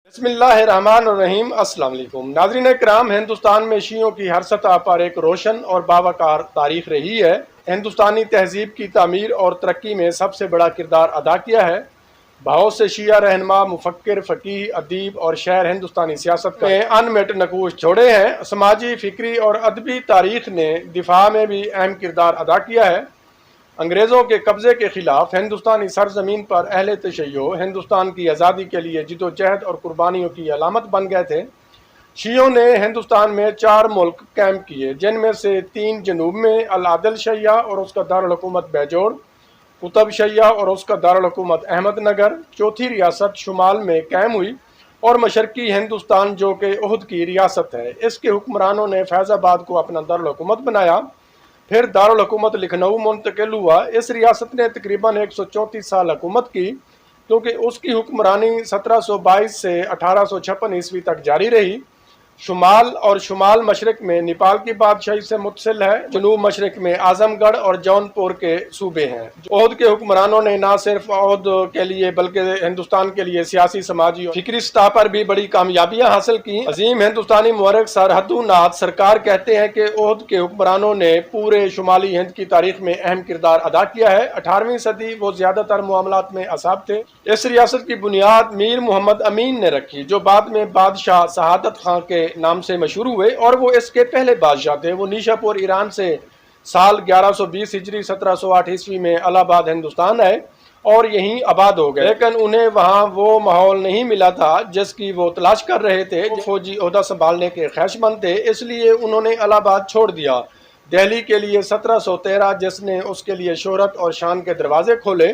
بسم اللہ الرحمن الرحیم۔ السلام علیکم ناظرین کرام، ہندوستان میں شیعوں کی ہر سطح پر ایک روشن اور باوقار تاریخ رہی ہے۔ ہندوستانی تہذیب کی تعمیر اور ترقی میں سب سے بڑا کردار ادا کیا ہے۔ بہت سے شیعہ رہنما، مفکر، فقیہ، ادیب اور شاعر ہندوستانی سیاست میں انمٹ نقوش چھوڑے ہیں۔ سماجی، فکری اور ادبی تاریخ نے دفاع میں بھی اہم کردار ادا کیا ہے۔ انگریزوں کے قبضے کے خلاف ہندوستانی سرزمین پر اہل تشیع ہندوستان کی آزادی کے لیے جدوجہد اور قربانیوں کی علامت بن گئے تھے۔ شیعوں نے ہندوستان میں 4 ملک قائم کیے، جن میں سے 3 جنوب میں العدل شیعہ اور اس کا دارالحکومت بیجوڑ، قطب شیعہ اور اس کا دارالحکومت احمد نگر، چوتھی ریاست شمال میں قائم ہوئی اور مشرقی ہندوستان جو کہ احد کی ریاست ہے۔ اس کے حکمرانوں نے فیض آباد کو اپنا دارالحکومت بنایا، پھر دارالحکومت لکھنؤ منتقل ہوا۔ اس ریاست نے تقریباً 134 سال حکومت کی، کیونکہ اس کی حکمرانی 1722 سے 1856 عیسوی تک جاری رہی۔ شمال اور شمال مشرق میں نیپال کی بادشاہی سے متصل ہے، جنوب مشرق میں اعظم گڑھ اور جون پور کے صوبے ہیں۔ اودھ کے حکمرانوں نے نہ صرف اودھ کے لیے بلکہ ہندوستان کے لیے سیاسی، سماجی اور فکری سطح پر بھی بڑی کامیابیاں حاصل کی۔ عظیم ہندوستانی مورخ سر ہدو ناتھ سرکار کہتے ہیں کہ اودھ کے حکمرانوں نے پورے شمالی ہند کی تاریخ میں اہم کردار ادا کیا ہے۔ 18ویں صدی وہ زیادہ تر معاملات میں اصحاب تھے۔ اس ریاست کی بنیاد میر محمد امین نے رکھی، جو بعد میں بادشاہ سعادت خان کے نام سے مشہور ہوئے، اور وہ اس کے پہلے بادشاہ تھے۔ وہ نیشا پور ایران سے سال 1120 ہجری 1708 عیسوی میں الہ آباد ہندوستان آئے اور یہیں آباد ہو گئے، لیکن انہیں وہاں وہ ماحول نہیں ملا تھا جس کی وہ تلاش کر رہے تھے۔ فوجی عہدہ سنبھالنے کے خواہشمند تھے، اس لیے انہوں نے الہ آباد چھوڑ دیا۔ دہلی کے لیے 1713 جس نے اس کے لیے شہرت اور شان کے دروازے کھولے۔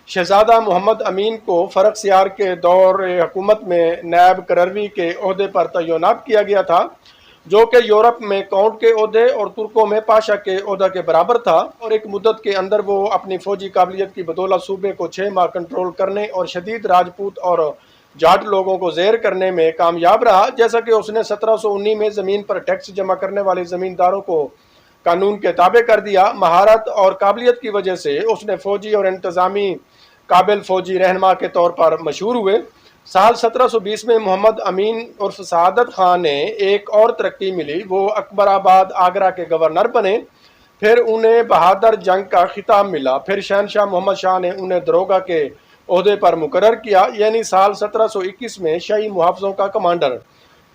شہزادہ محمد امین کو فرخ سیار کے دور حکومت میں نائب قرروی کے عہدے پر تعینات کیا گیا تھا، جو کہ یورپ میں کاؤنٹ کے عہدے اور ترکوں میں پاشا کے عہدہ کے برابر تھا، اور ایک مدت کے اندر وہ اپنی فوجی قابلیت کی بدولت صوبے کو 6 ماہ کنٹرول کرنے اور شدید راجپوت اور جاٹ لوگوں کو زیر کرنے میں کامیاب رہا۔ جیسا کہ اس نے 1719 میں زمین پر ٹیکس جمع کرنے والے زمینداروں کو قانون کے تابع کر دیا۔ مہارت اور قابلیت کی وجہ سے اس نے فوجی اور انتظامی قابل فوجی رہنما کے طور پر مشہور ہوئے۔ سال 1720 میں محمد امین عرف سعادت خان نے ایک اور ترقی ملی، وہ اکبر آباد آگرہ کے گورنر بنے، پھر انہیں بہادر جنگ کا خطاب ملا، پھر شہنشاہ محمد شاہ نے انہیں داروغہ کے عہدے پر مقرر کیا، یعنی سال 1721 میں شاہی محافظوں کا کمانڈر۔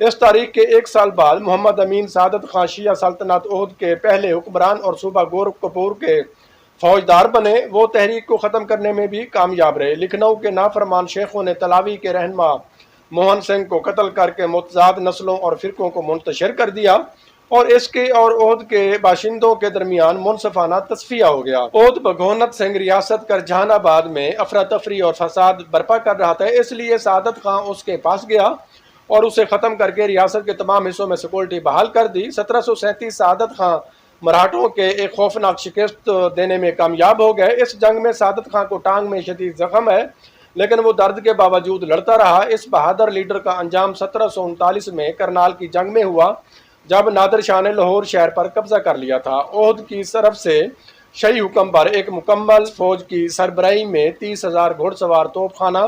اس تاریخ کے 1 سال بعد محمد امین سعادت خان شیعہ سلطنت اودھ کے پہلے حکمران اور صوبہ گورکھپور کے فوجدار بنے۔ وہ تحریک کو ختم کرنے میں بھی کامیاب رہے۔ لکھنؤ کے نافرمان شیخوں نے تلاوی کے رہنما موہن سنگھ کو قتل کر کے متضاد نسلوں اور فرقوں کو منتشر کر دیا، اور اس کے اور اودھ کے باشندوں کے درمیان منصفانہ تصفیہ ہو گیا۔ اودھ بھگونت سنگھ ریاست کر جہان آباد میں افراتفری اور فساد برپا کر رہا تھا، اس لیے سعادت خان اس کے پاس گیا اور اسے ختم کر کے ریاست کے تمام حصوں میں سیکورٹی بحال کر دی۔ 1737 سعادت خان مراٹھوں کے ایک خوفناک شکست دینے میں کامیاب ہو گئے۔ اس جنگ میں سعادت خان کو ٹانگ میں شدید زخم ہے، لیکن وہ درد کے باوجود لڑتا رہا۔ اس بہادر لیڈر کا انجام 1739 میں کرنال کی جنگ میں ہوا، جب نادر شاہ نے لاہور شہر پر قبضہ کر لیا تھا۔ اودھ کی طرف سے شاہی حکم پر ایک مکمل فوج کی سربراہی میں 30,000 گھوڑ سوار، توپ خانہ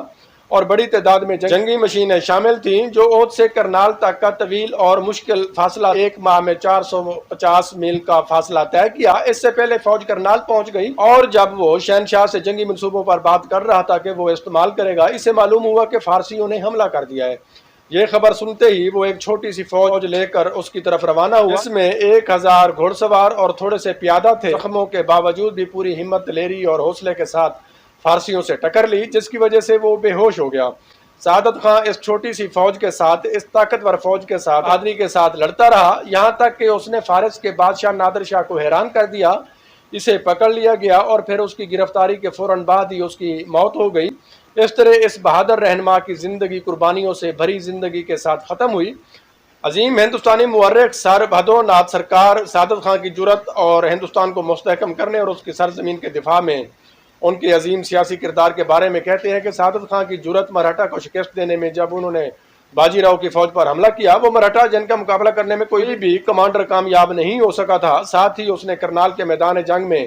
اور بڑی تعداد میں جنگی مشینیں شامل تھیں، جو اودھ سے کرنال تک کا طویل اور مشکل فاصلہ 1 ماہ میں 450 میل کا فاصلہ طے کیا۔ اس سے پہلے فوج کرنال پہنچ گئی، اور جب وہ شہنشاہ سے جنگی منصوبوں پر بات کر رہا تھا کہ وہ استعمال کرے گا، اسے معلوم ہوا کہ فارسیوں نے حملہ کر دیا ہے۔ یہ خبر سنتے ہی وہ ایک چھوٹی سی فوج لے کر اس کی طرف روانہ ہوا، اس میں 1000 گھوڑ سوار اور تھوڑے سے پیادہ تھے۔ زخموں کے باوجود بھی پوری ہمت، دلیری اور حوصلے کے ساتھ فارسیوں سے ٹکر لی، جس کی وجہ سے وہ بے ہوش ہو گیا۔ سعادت خان اس چھوٹی سی فوج کے ساتھ، اس طاقتور فوج کے ساتھ، بہادری کے ساتھ لڑتا رہا، یہاں تک کہ اس نے فارس کے بادشاہ نادر شاہ کو حیران کر دیا۔ اسے پکڑ لیا گیا اور پھر اس کی گرفتاری کے فوراً بعد ہی اس کی موت ہو گئی۔ اس طرح اس بہادر رہنما کی زندگی قربانیوں سے بھری زندگی کے ساتھ ختم ہوئی۔ عظیم ہندوستانی مورخ سر ہدو ناتھ سرکار سعادت خان کی جرأت اور ہندوستان کو مستحکم کرنے اور اس کی سرزمین کے دفاع میں ان کے عظیم سیاسی کردار کے بارے میں کہتے ہیں کہ سعادت خان کی جرأت مراٹھا کو شکست دینے میں، جب انہوں نے باجی راؤ کی فوج پر حملہ کیا، وہ مراٹھا جن کا مقابلہ کرنے میں کوئی بھی کمانڈر کامیاب نہیں ہو سکا تھا۔ ساتھ ہی اس نے کرنال کے میدان جنگ میں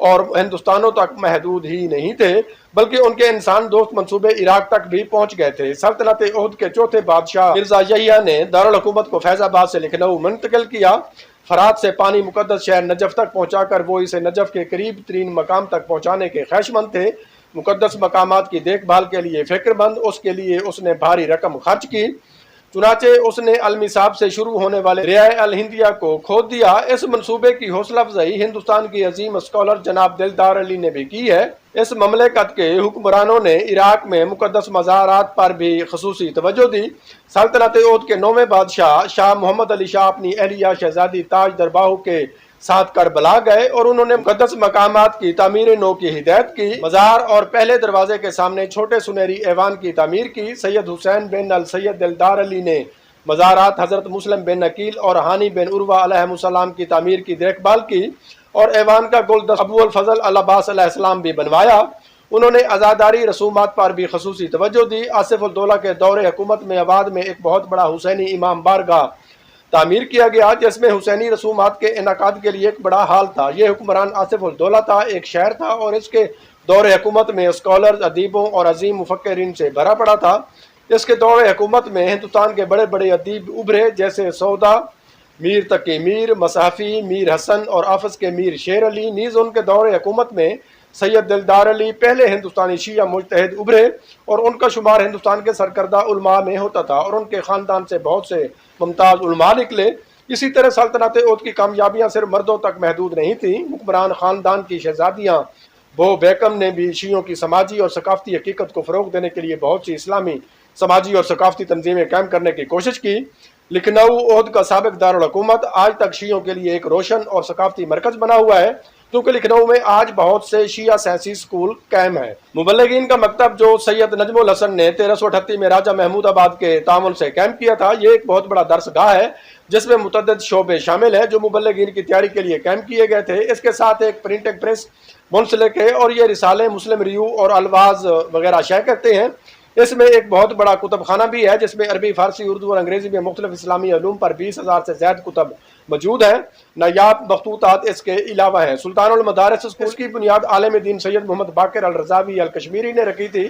اور ہندوستانوں تک محدود ہی نہیں تھے بلکہ ان کے انسان دوست منصوبے عراق تک بھی پہنچ گئے تھے۔ سلطنت عہد کے چوتھے بادشاہ مرزا یحییٰ نے دارالحکومت کو فیض آباد سے لکھنؤ منتقل کیا۔ فرات سے پانی مقدس شہر نجف تک پہنچا کر وہ اسے نجف کے قریب ترین مقام تک پہنچانے کے خواہشمند تھے۔ مقدس مقامات کی دیکھ بھال کے لیے فکر مند، اس کے لیے اس نے بھاری رقم خرچ کی۔ چنانچہ اس نے المیصاب سے شروع ہونے والے ریاء الہندیہ کو کھود دیا۔ اس منصوبے کی حوصلہ افزائی ہندوستان کی عظیم اسکالر جناب دلدار علی نے بھی کی ہے۔ اس مملکت کے حکمرانوں نے عراق میں مقدس مزارات پر بھی خصوصی توجہ دی۔ سلطنت عہد کے 9ویں بادشاہ شاہ محمد علی شاہ اپنی اہلیہ شہزادی تاج درباہو کے ساتھ کربلا گئے اور انہوں نے مقدس مقامات کی تعمیر نو کی ہدایت کی۔ مزار اور پہلے دروازے کے سامنے چھوٹے سنہری ایوان کی تعمیر کی۔ سید حسین بن السید دلدار علی نے مزارات حضرت مسلم بن عقیل اور ہانی بن عروہ علیہ السلام کی تعمیر کی دیکھ بھال کی اور ایوان کا گلدستہ ابو الفضل العباس علیہ السلام بھی بنوایا۔ انہوں نے عزاداری رسومات پر بھی خصوصی توجہ دی۔ آصف الدولہ کے دور حکومت میں آباد میں ایک بہت بڑا حسینی امام بارگاہ تعمیر کیا گیا جس میں حسینی رسومات کے انعقاد کے لیے ایک بڑا ہال تھا۔ یہ حکمران آصف الدولہ تھا، ایک شہر تھا اور اس کے دور حکومت میں اسکالرز، ادیبوں اور عظیم مفکرین سے بھرا پڑا تھا۔ اس کے دور حکومت میں ہندوستان کے بڑے بڑے ادیب ابھرے جیسے سودا، میر تقی میر، مصحفی، میر حسن اور آفس کے میر شیر علی۔ نیز ان کے دور حکومت میں سید دلدار علی پہلے ہندوستانی شیعہ مجتہد ابھرے اور ان کا شمار ہندوستان کے سرکردہ علماء میں ہوتا تھا اور ان کے خاندان سے بہت سے ممتاز علماء نکلے۔ اسی طرح سلطنت عہد کی کامیابیاں صرف مردوں تک محدود نہیں تھیں۔ حکمران خاندان کی شہزادیاں بو بیگم نے بھی شیعوں کی سماجی اور ثقافتی حقیقت کو فروغ دینے کے لیے بہت سی اسلامی سماجی اور ثقافتی تنظیمیں قائم کرنے کی کوشش کی۔ لکھنؤ عہد کا سابق دارالحکومت آج تک شیعوں کے لیے ایک روشن اور ثقافتی مرکز بنا ہوا ہے کیونکہ لکھنؤ میں آج بہت سے شیعہ سائنسی اسکول قائم ہیں۔ مبلغین کا مکتب جو سید نجم الحسن نے 1338 میں راجہ محمود آباد کے تعاون سے قائم کیا تھا، یہ ایک بہت بڑا درس گاہ ہے جس میں متعدد شعبے شامل ہیں جو مبلغین کی تیاری کے لیے قائم کیے گئے تھے۔ اس کے ساتھ ایک پرنٹنگ پریس منسلک ہے اور یہ رسالے مسلم ریو اور الواز وغیرہ شائع کرتے ہیں۔ اس میں ایک بہت بڑا کتب خانہ بھی ہے جس میں عربی، فارسی، اردو اور انگریزی میں مختلف اسلامی علوم پر 20,000 سے زائد کتب موجود ہیں۔ نایاب مخطوطات اس کے علاوہ ہیں۔ سلطان المدارس اسکول کی بنیاد عالم دین سید محمد باقر الرضاوی الکشمیری نے رکھی تھی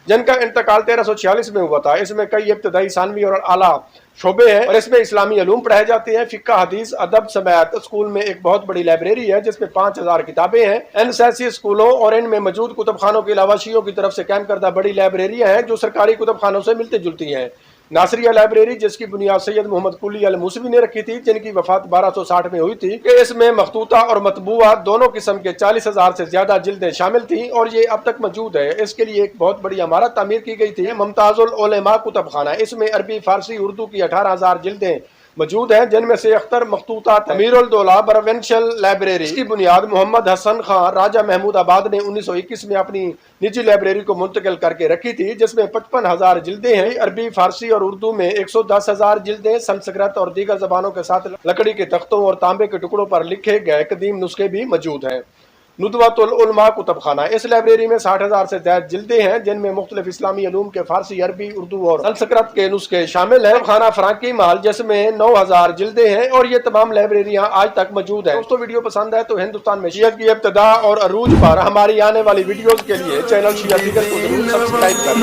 جن کا انتقال 1346 میں ہوا تھا۔ اس میں کئی ابتدائی، ثانوی اور اعلیٰ شعبے ہیں اور اس میں اسلامی علوم پڑھائے جاتے ہیں۔ فقہ، حدیث، ادب سمیت اسکول میں ایک بہت بڑی لائبریری ہے جس میں 5,000 کتابیں ہیں۔ ان سیاسی اسکولوں اور ان میں موجود کتب خانوں کے علاوہ شیعوں کی طرف سے قائم کردہ بڑی لائبریریاں ہیں جو سرکاری کتب خانوں سے ملتی جلتی ہیں۔ ناصریہ لائبریری جس کی بنیاد سید محمد قلی الموسوی نے رکھی تھی جن کی وفات 1260 میں ہوئی تھی، کہ اس میں مخطوطہ اور مطبوعہ دونوں قسم کے 40,000 سے زیادہ جلدیں شامل تھیں اور یہ اب تک موجود ہے۔ اس کے لیے ایک بہت بڑی عمارت تعمیر کی گئی تھی، ممتاز العلماء کتب خانہ۔ اس میں عربی، فارسی، اردو کی 18,000 جلدیں موجود ہیں جن میں سے اختر مخطوطات امیر الدولہ پروونشل لائبریری، اس کی بنیاد محمد حسن خان راجہ محمود آباد نے 1921 میں اپنی نجی لائبریری کو منتقل کر کے رکھی تھی جس میں 55,000 جلدیں ہیں۔ عربی، فارسی اور اردو میں 110,000 جلدیں، سنسکرت اور دیگر زبانوں کے ساتھ لکڑی کے تختوں اور تانبے کے ٹکڑوں پر لکھے گئے قدیم نسخے بھی موجود ہیں۔ ندوۃ العلماء کتب خانہ، اس لائبریری میں 60,000 سے زائد جلدیں ہیں جن میں مختلف اسلامی علوم کے فارسی، عربی، اردو اور سنسکرت کے نسخے شامل ہیں۔ کتب خانہ فرانکی محل جس میں 9,000 جلدیں ہیں اور یہ تمام لائبریریاں آج تک موجود ہیں۔ دوستو ویڈیو پسند ہے تو ہندوستان میں شیعت کی ابتدا اور عروج پر ہماری آنے والی ویڈیوز کے لیے چینل شیعہ دیگر کو ضرور سبسکرائب کریں۔